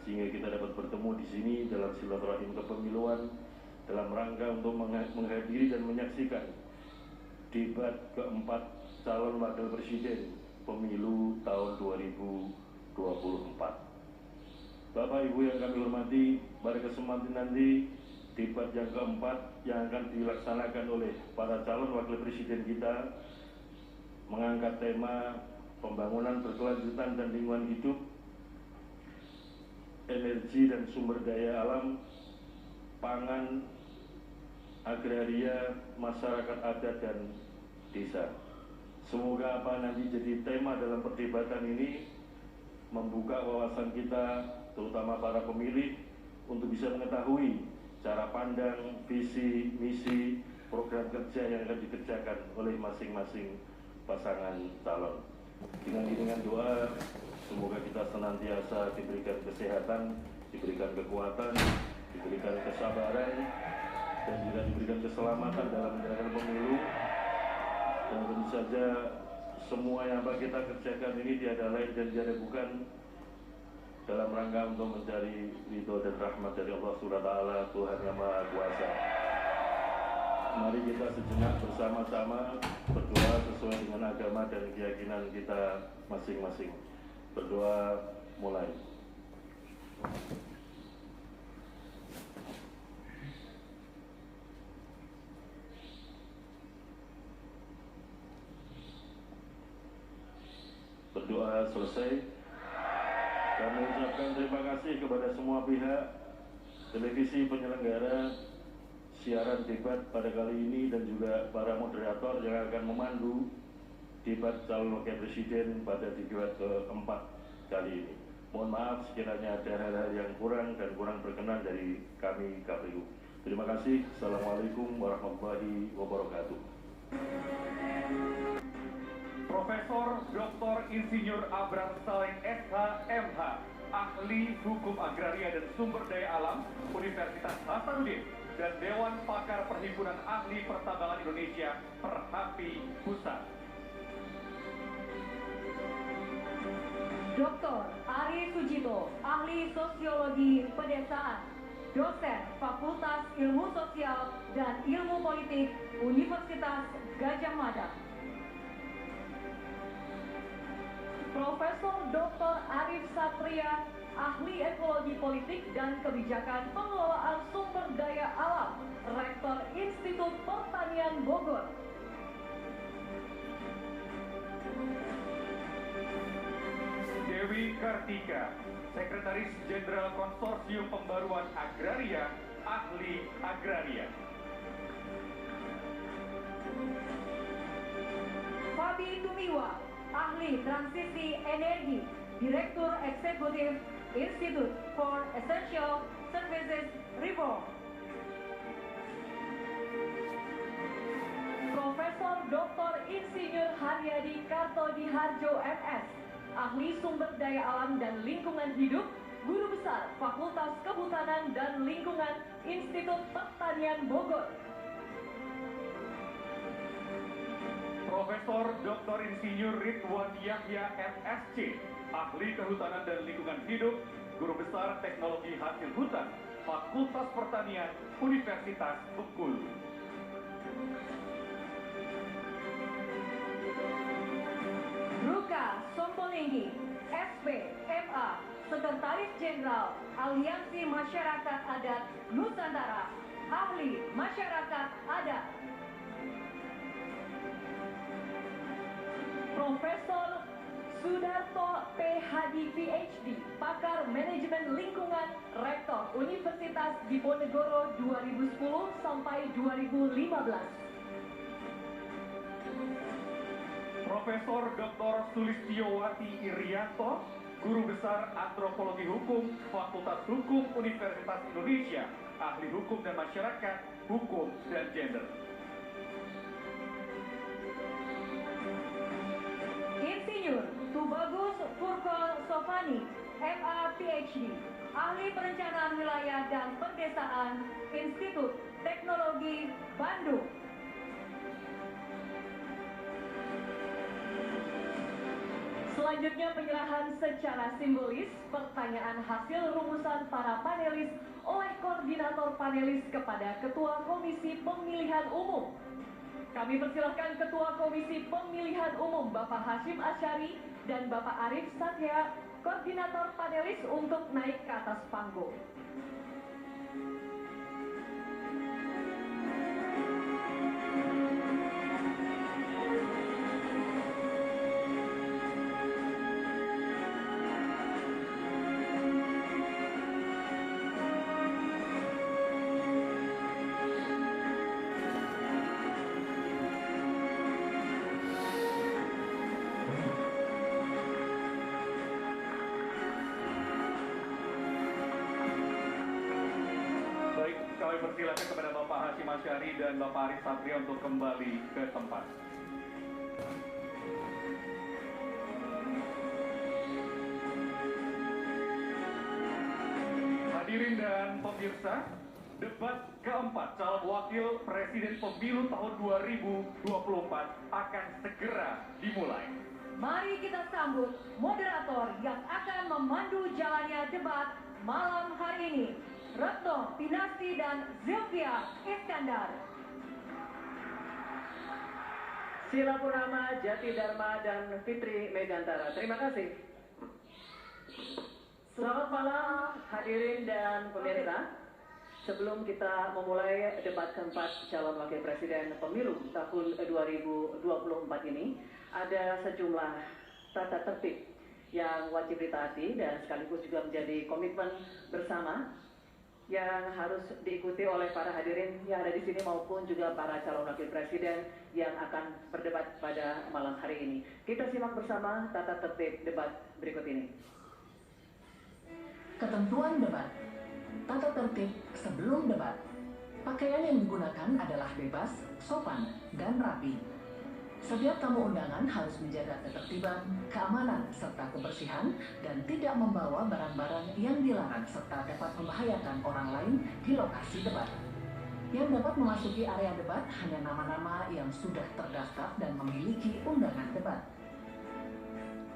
sehingga kita dapat bertemu di sini dalam silaturahim kepemiluan dalam rangka untuk menghadiri dan menyaksikan debat keempat calon wakil presiden pemilu tahun 2024. Bapak Ibu yang kami hormati, pada kesempatan nanti debat yang keempat yang akan dilaksanakan oleh para calon wakil presiden kita mengangkat tema pembangunan berkelanjutan dan lingkungan hidup, energi dan sumber daya alam, pangan, agraria, masyarakat adat dan desa. Semoga apa nanti jadi tema dalam perdebatan ini membuka wawasan kita, terutama para pemilih, untuk bisa mengetahui cara pandang, visi, misi, program kerja yang akan dikerjakan oleh masing-masing pasangan calon. Dengan doa, semoga kita senantiasa diberikan kesehatan, diberikan kekuatan, diberikan kesabaran, dan juga diberikan keselamatan dalam menjalankan pemilu. Dan tentu saja semua yang kita kerjakan ini tiada lain dan tiada bukan dalam rangka untuk mencari ridho dan rahmat dari Allah SWT, Tuhan yang Maha Kuasa. Mari kita sejenak bersama-sama berdoa sesuai dengan agama dan keyakinan kita masing-masing. Berdoa mulai. Berdoa selesai. Kami ucapkan terima kasih kepada semua pihak, televisi penyelenggara siaran debat pada kali ini, dan juga para moderator yang akan memandu debat calon wakil presiden pada debat keempat kali ini. Mohon maaf sekiranya ada hal-hal yang kurang dan kurang berkenan dari kami KPU. Terima kasih. Assalamualaikum warahmatullahi wabarakatuh. Profesor Dr. Insinyur Abram Saleh SH MH, ahli hukum agraria dan sumber daya alam Universitas Hasanuddin dan Dewan Pakar Perhimpunan Ahli Pertambangan Indonesia Perhapi Pusat. Dr. Ari Sujito, ahli sosiologi pedesaan, dosen Fakultas Ilmu Sosial dan Ilmu Politik Universitas Gadjah Mada. Profesor Dr. Arif Satria, ahli ekologi politik dan kebijakan pengelolaan sumber daya alam, Rektor Institut Pertanian Bogor. Dewi Kartika, Sekretaris Jenderal Konsorsium Pembaruan Agraria, ahli agraria. Fabi Tumiwa, ahli transisi energi, Direktur Eksekutif Institute for Essential Services Reform. Profesor Dr. Insinyur Haryadi Kartodiharjo MS, ahli sumber daya alam dan lingkungan hidup, Guru Besar Fakultas Kehutanan dan Lingkungan Institut Pertanian Bogor. Profesor Dr. Insinyur Ridwan Yahya MSc, ahli kehutanan dan lingkungan hidup, Guru Besar Teknologi Hasil Hutan, Fakultas Pertanian, Universitas Bengkulu. Ruka Sombolinggi, SP, MA Sekretaris Jenderal Aliansi Masyarakat Adat Nusantara, Ahli Masyarakat Adat. Profesor Sudarto PhD PhD, Pakar Manajemen Lingkungan, Rektor Universitas Diponegoro 2010 sampai 2015. Profesor Dr. Sulistiyowati Irianto, Guru Besar Antropologi Hukum, Fakultas Hukum Universitas Indonesia, Ahli Hukum dan Masyarakat, Hukum dan Gender. Insinyur Tubagus Furkon Sofani, MA PhD, Ahli Perencanaan Wilayah dan Perdesaan, Institut Teknologi Bandung. Selanjutnya penyerahan secara simbolis pertanyaan hasil rumusan para panelis oleh koordinator panelis kepada Ketua Komisi Pemilihan Umum. Kami persilahkan Ketua Komisi Pemilihan Umum Bapak Hashim Asyari dan Bapak Arif Satya, koordinator panelis untuk naik ke atas panggung. Kami persilakan kepada Bapak Hashim Asyari dan Bapak Arif Satria untuk kembali ke tempat. Hadirin dan pemirsa, debat keempat calon wakil presiden pemilu tahun 2024 akan segera dimulai. Mari kita sambut moderator yang akan memandu jalannya debat malam hari ini, Retno Pinasti dan Zylvia Iskandar. Sila Purnama, Jati Dharma, dan Fitri Megantara. Terima kasih. Selamat malam hadirin dan pemirsa. Sebelum kita memulai debat keempat calon wakil presiden pemilu tahun 2024 ini, ada sejumlah tata tertib yang wajib ditaati dan sekaligus juga menjadi komitmen bersama yang harus diikuti oleh para hadirin yang ada di sini maupun juga para calon wakil presiden yang akan berdebat pada malam hari ini. Kita simak bersama tata tertib debat berikut ini. Ketentuan debat. Tata tertib sebelum debat. Pakaian yang digunakan adalah bebas, sopan, dan rapi. Setiap tamu undangan harus menjaga ketertiban, keamanan, serta kebersihan dan tidak membawa barang-barang yang dilarang serta dapat membahayakan orang lain di lokasi debat. Yang dapat memasuki area debat hanya nama-nama yang sudah terdaftar dan memiliki undangan debat.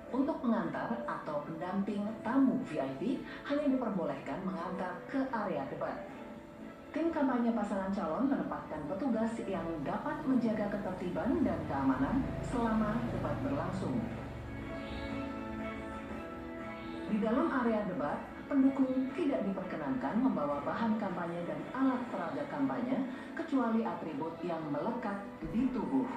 Untuk pengantar atau pendamping tamu VIP hanya diperbolehkan mengantar ke area debat. Tim kampanye pasangan calon menempatkan petugas yang dapat menjaga ketertiban dan keamanan selama debat berlangsung. Di dalam area debat, pendukung tidak diperkenankan membawa bahan kampanye dan alat peraga kampanye kecuali atribut yang melekat di tubuh.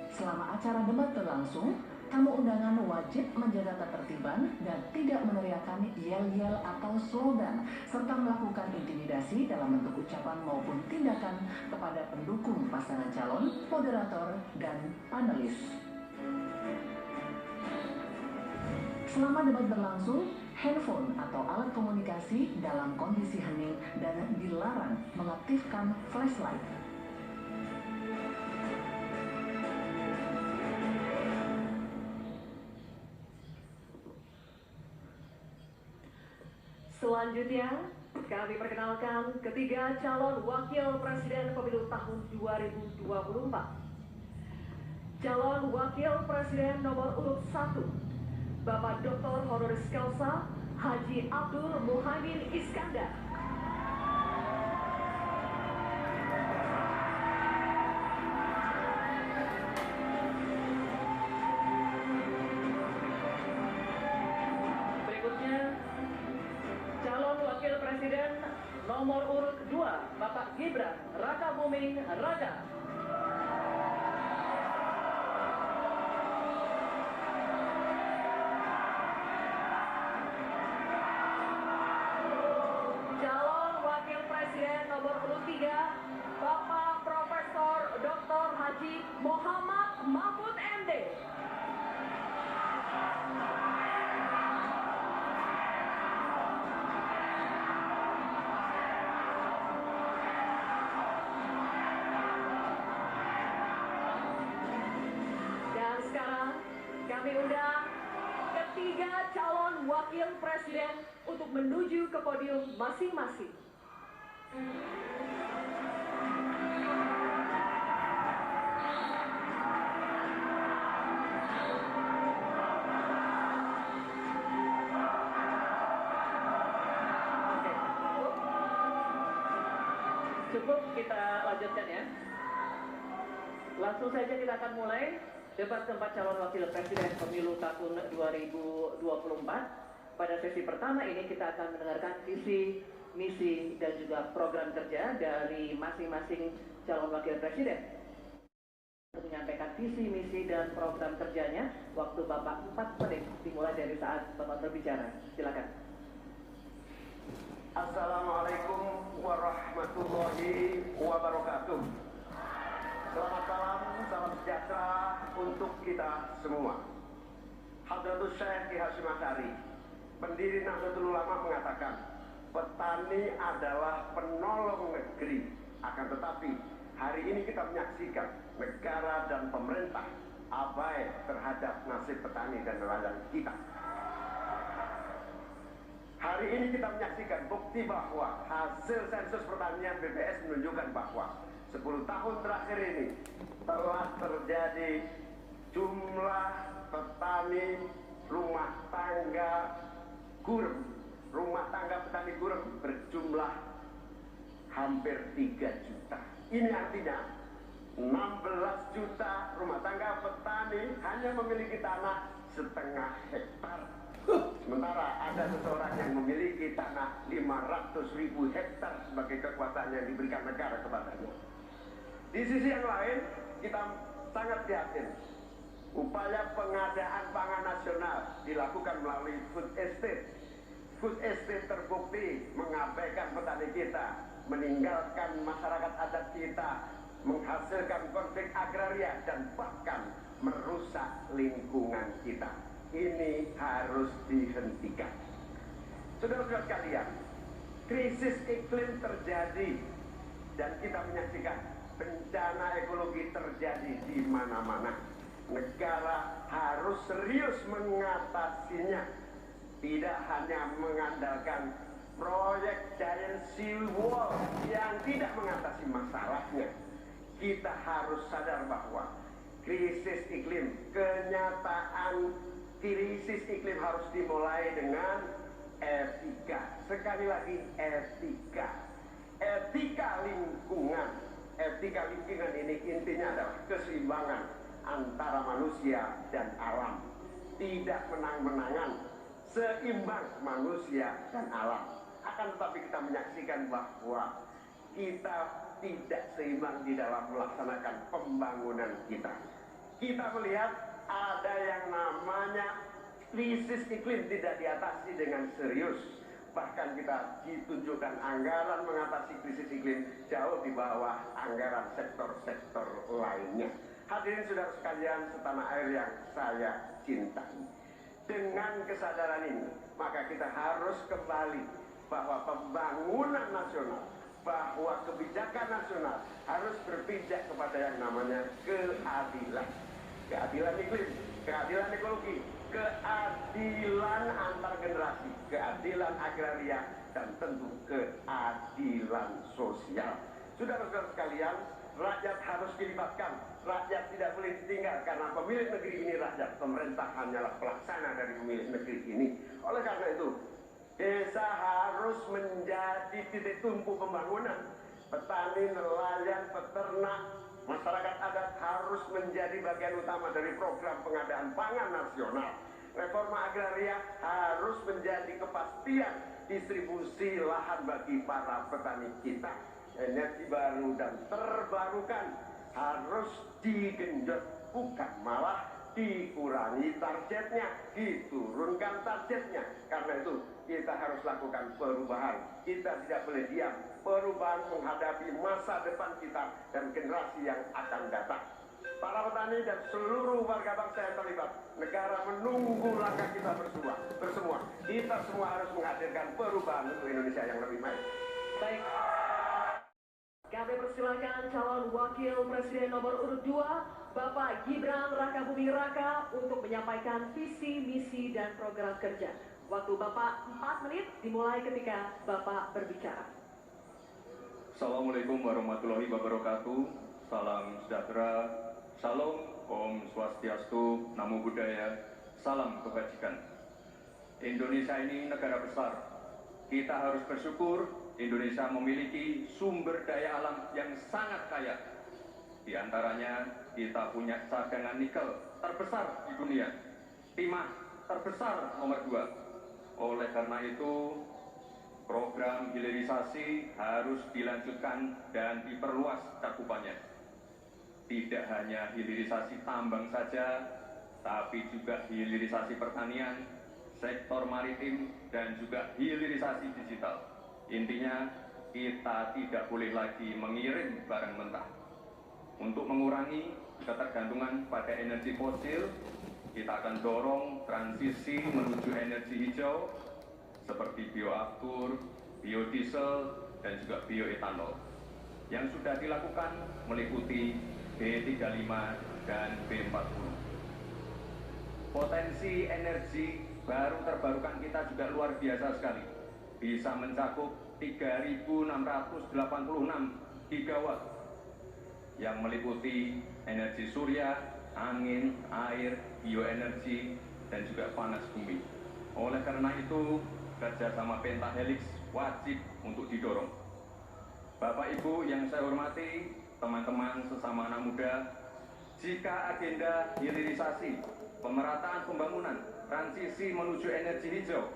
Selama acara debat berlangsung, tamu undangan wajib menjaga ketertiban dan tidak meneriakkan yel-yel atau slogan, serta melakukan intimidasi dalam bentuk ucapan maupun tindakan kepada pendukung pasangan calon, moderator, dan panelis. Selama debat berlangsung, handphone atau alat komunikasi dalam kondisi hening dan dilarang mengaktifkan flashlight. Selanjutnya, kami perkenalkan ketiga calon wakil presiden pemilu tahun 2024. Calon wakil presiden nomor urut 1, Bapak Dr. Honoris Causa Haji Abdul Muhaimin Iskandar. nomor urut 2, Bapak Gibran Rakabuming Raka. Calon Wakil Presiden nomor urut 3, Bapak Profesor Dr. Haji Muhammad Mahfud MD. Dan sekarang kami undang ketiga calon wakil presiden untuk menuju ke podium masing-masing. Cukup, kita lanjutkan ya. Langsung saja kita akan mulai debat keempat calon wakil presiden pemilu tahun 2024. Pada sesi pertama ini kita akan mendengarkan visi, misi, dan juga program kerja dari masing-masing calon wakil presiden. Untuk menyampaikan visi, misi, dan program kerjanya, waktu Bapak 4 menit dimulai dari saat Bapak berbicara. Silakan. Assalamualaikum warahmatullahi wabarakatuh. Selamat malam, salam sejahtera untuk kita semua. Hadratus Syekh Ki Hasyim Asy'ari, pendiri Nahdlatul Ulama, mengatakan, petani adalah penolong negeri. Akan tetapi, hari ini kita menyaksikan negara dan pemerintah abai terhadap nasib petani dan nelayan kita. Hari ini kita menyaksikan bukti bahwa hasil sensus pertanian BPS menunjukkan bahwa 10 tahun terakhir ini telah terjadi jumlah petani rumah tangga gurem, rumah tangga petani gurem berjumlah hampir 3 juta. Ini artinya 16 juta rumah tangga petani hanya memiliki tanah setengah hektar. Sementara ada seseorang yang memiliki tanah 500.000 hektar sebagai kekuasaan yang diberikan negara kepadanya. Di sisi yang lain, kita sangat yakin upaya pengadaan pangan nasional dilakukan melalui food estate. Food estate terbukti mengabaikan petani kita, meninggalkan masyarakat adat kita, menghasilkan konflik agraria, dan bahkan merusak lingkungan kita. Ini harus dihentikan. Saudara-saudara sekalian, krisis iklim terjadi dan kita menyaksikan bencana ekologi terjadi di mana-mana. Negara harus serius mengatasinya, tidak hanya mengandalkan proyek giant sea wall yang tidak mengatasi masalahnya. Kita harus sadar bahwa krisis iklim, kenyataan krisis iklim harus dimulai dengan etika. Sekali lagi, etika. Etika lingkungan. Etika lingkungan ini intinya adalah keseimbangan antara manusia dan alam. Tidak menang-menangan, seimbang manusia dan alam. Akan tetapi kita menyaksikan bahwa kita tidak seimbang di dalam melaksanakan pembangunan kita. Kita melihat ada yang namanya krisis iklim tidak diatasi dengan serius. Bahkan kita ditunjukkan anggaran mengatasi krisis iklim jauh di bawah anggaran sektor-sektor lainnya. Hadirin saudara sekalian setanah air yang saya cintai. Dengan kesadaran ini, maka kita harus kembali bahwa pembangunan nasional, bahwa kebijakan nasional harus berpijak kepada yang namanya keadilan. Keadilan iklim, keadilan ekologi, keadilan antar generasi, keadilan agraria, dan tentu keadilan sosial. Saudara-saudara sekalian, rakyat harus dilibatkan. Rakyat tidak boleh ditinggal karena pemilik negeri ini rakyat. Pemerintah hanyalah pelaksana dari pemilik negeri ini. Oleh karena itu, desa harus menjadi titik tumpu pembangunan. Petani, nelayan, peternak, masyarakat adat harus menjadi bagian utama dari program pengadaan pangan nasional. Reforma agraria harus menjadi kepastian distribusi lahan bagi para petani kita. Energi baru dan terbarukan harus digenjot, bukan malah dikurangi targetnya, diturunkan targetnya. Karena itu kita harus lakukan perubahan. Kita tidak boleh diam. Perubahan menghadapi masa depan kita dan generasi yang akan datang. Para petani dan seluruh warga bangsa yang terlibat, negara menunggu langkah kita bersua. Kita semua harus menghadirkan perubahan untuk Indonesia yang lebih baik. Baik, kami persilakan calon wakil presiden nomor urut 2, Bapak Gibran Rakabuming Raka, untuk menyampaikan visi, misi, dan program kerja. Waktu Bapak 4 menit dimulai ketika Bapak berbicara. Assalamualaikum warahmatullahi wabarakatuh. Salam sejahtera, Shalom, Om Swastiastu, Namo Buddhaya, salam kebajikan. Indonesia ini negara besar. Kita harus bersyukur Indonesia memiliki sumber daya alam yang sangat kaya. Di antaranya kita punya cadangan nikel terbesar di dunia, timah terbesar nomor 2. Oleh karena itu, program hilirisasi harus dilanjutkan dan diperluas cakupannya. Tidak hanya hilirisasi tambang saja, tapi juga hilirisasi pertanian, sektor maritim, dan juga hilirisasi digital. Intinya, kita tidak boleh lagi mengirim barang mentah. Untuk mengurangi ketergantungan pada energi fosil, kita akan dorong transisi menuju energi hijau seperti bioaftur, biodiesel, dan juga bioetanol. Yang sudah dilakukan meliputi B35 dan B40. Potensi energi baru terbarukan kita juga luar biasa sekali. Bisa mencakup 3.686 gigawatt yang meliputi energi surya, angin, air, bioenergi, dan juga panas bumi. Oleh karena itu, kerjasama Pentahelix wajib untuk didorong. Bapak Ibu yang saya hormati, teman-teman sesama anak muda, jika agenda hilirisasi, pemerataan pembangunan, transisi menuju energi hijau,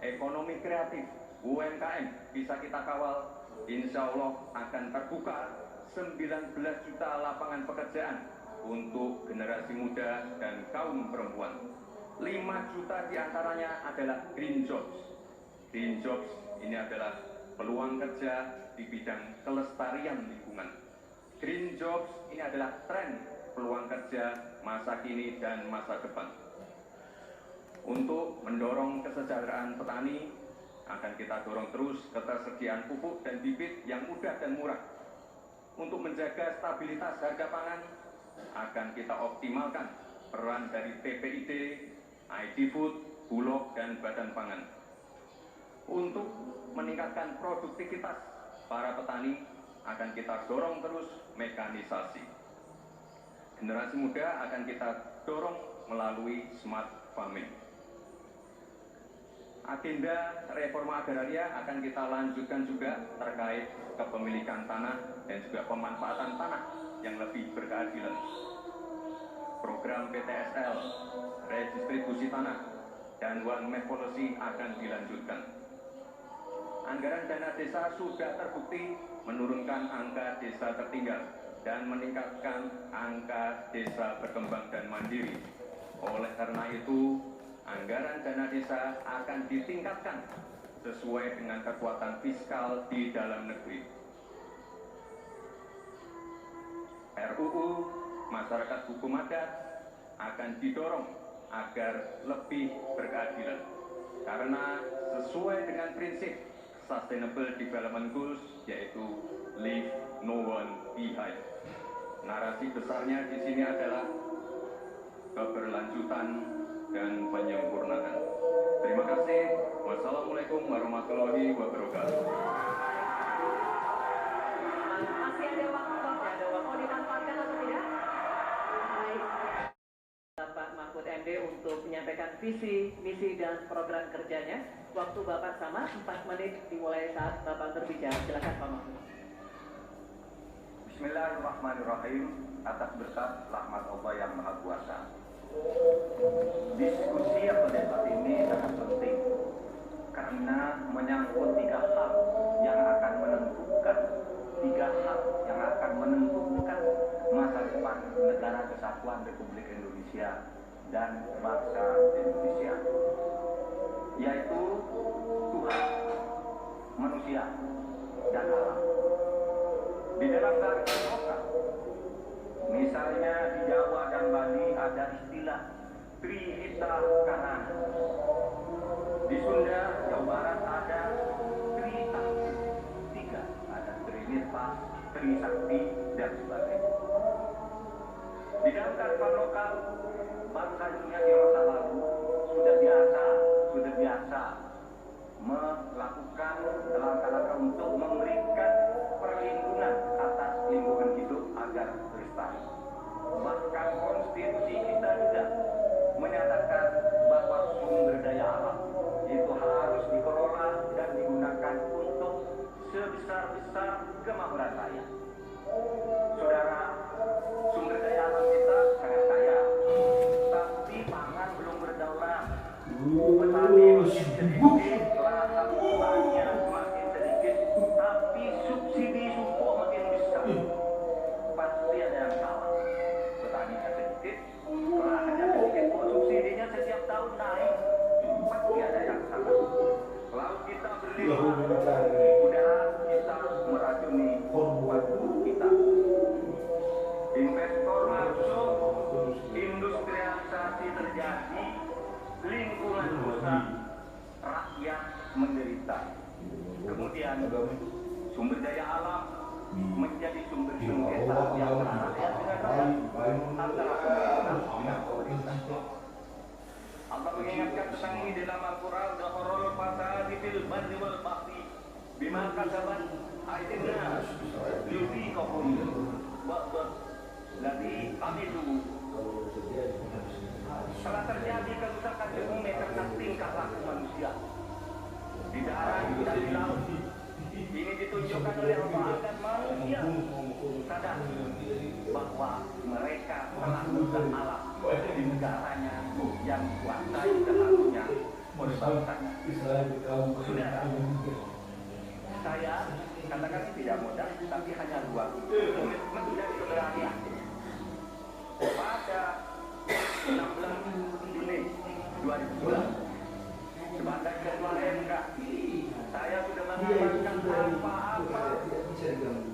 ekonomi kreatif, UMKM bisa kita kawal, insya Allah akan terbuka 19 juta lapangan pekerjaan untuk generasi muda dan kaum perempuan. 5 juta diantaranya adalah green jobs. Green jobs ini adalah peluang kerja di bidang kelestarian lingkungan. Green jobs ini adalah tren peluang kerja masa kini dan masa depan. Untuk mendorong kesejahteraan petani, akan kita dorong terus ketersediaan pupuk dan bibit yang mudah dan murah. Untuk menjaga stabilitas harga pangan, akan kita optimalkan peran dari PPID, ID Food, Bulog, dan Badan Pangan. Untuk meningkatkan produktivitas para petani, akan kita dorong terus mekanisasi. Generasi muda akan kita dorong melalui smart farming. Agenda reforma agraria akan kita lanjutkan juga terkait kepemilikan tanah dan juga pemanfaatan tanah yang lebih berkeadilan. Program PTSL, redistribusi tanah, dan One Map Policy akan dilanjutkan. Anggaran dana desa sudah terbukti menurunkan angka desa tertinggal dan meningkatkan angka desa berkembang dan mandiri. Oleh karena itu, anggaran dana desa akan ditingkatkan sesuai dengan kekuatan fiskal di dalam negeri. RUU Masyarakat Hukum Adat akan didorong agar lebih berkeadilan karena sesuai dengan prinsip Sustainable Development Goals, yaitu Leave No One Behind. Narasi besarnya di sini adalah keberlanjutan dan penyempurnaan. Terima kasih. Wassalamualaikum warahmatullahi wabarakatuh. Masih ada waktu, Bapak? Mau dimanfaatkan atau tidak? Baik. Bapak Mahfud MD untuk menyampaikan visi, misi, dan program kerjanya. Waktu Bapak sama, 4 menit dimulai saat Bapak berbicara. Silakan Pak Mahfud. Bismillahirrahmanirrahim. Atas berkat rahmat Allah yang Maha Kuasa. Diskusi atau debat ini sangat penting karena menyangkut Persatuan Republik Indonesia dan bangsa Indonesia, yaitu Tuhan, manusia, dan alam. Di dalam kearifan lokal, misalnya di Jawa dan Bali ada istilah Trihita Karana. Di Sunda, Jawa Barat ada Trihita, tiga, ada Trinitas, Trisakti, dan sebagainya. Di dalam kearifan lokal, bangsa dunia di masa lalu sudah biasa melakukan langkah-langkah untuk memberikan perlindungan atas lingkungan hidup agar lestari. Bahkan konstitusi kita juga menyatakan bahwa sumber daya alam itu harus dikelola dan digunakan untuk sebesar-besar kemakmuran rakyat. Saudara, sumber daya alam kita sangat kaya, tapi pangan belum berdaulat. Petani makin sedikit, lahan pertanian makin sedikit, tapi subsidi pupuk makin besar. Pasti ada yang salah. Petaninya sedikit, lahannya sedikit, kok subsidinya setiap tahun naik? Pasti ada yang salah. Laut kita berlimpah, udara kita meracuni waktu kita. Investor masuk, industrialisasi terjadi, lingkungan rusak, rakyat menderita. Kemudian sumber daya alam menjadi sumber sengketa yang rakyat dengan rakyat antara pemerintah dengan pemerintah. Allah mengingatkan tentang ini dalam Al-Quran, Dahorul fasadi fil barri wal bahri bima kasabat aydina liuziqahum ba'd ladzi amilu. Telah terjadi kerusakan di bumi karena tingkah laku manusia di darat dan di laut. Ini ditunjukkan oleh Allah agar manusia sadar bahwa mereka telah merusak alam di negaranya yang dikuasai selalunya oleh bangsanya. Saudara, saya katakan tidak mudah, tapi hanya dua komitmen dari saudara ya. Pada 16 Juni 2009 sebagai ketua MK, saya sudah mengamankan apa-apa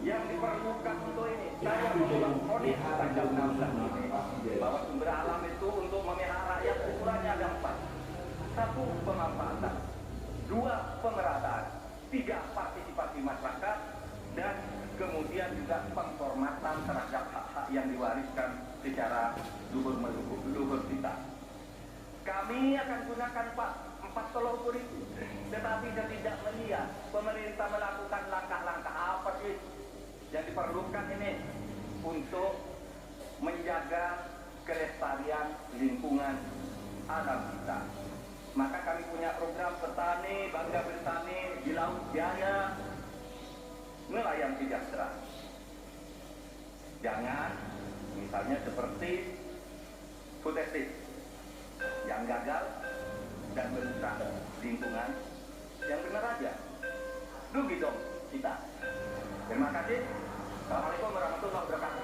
yang diperlukan untuk ini. Saya membuat ponis tanggal 16 Juni bahwa sumber alam itu untuk memelihara rakyat ukurannya ada 4. 1. Pemanfaatan, 2. Pemerataan, 3. Partisipasi masyarakat, dan kemudian juga penghormatan terhadap hak-hak yang diwariskan secara luhur kita. Kami akan gunakan 4 tolok ukur itu, tetapi saya tidak melihat pemerintah melakukan langkah-langkah apa sih yang diperlukan ini untuk menjaga kelestarian lingkungan alam kita. Maka kami punya program petani, bangga bertani di laut jaya, nelayan sejahtera. Jangan misalnya seperti food estate yang gagal dan merusak lingkungan, yang benar aja rugi dong kita. Terima kasih. Assalamualaikum warahmatullahi wabarakatuh.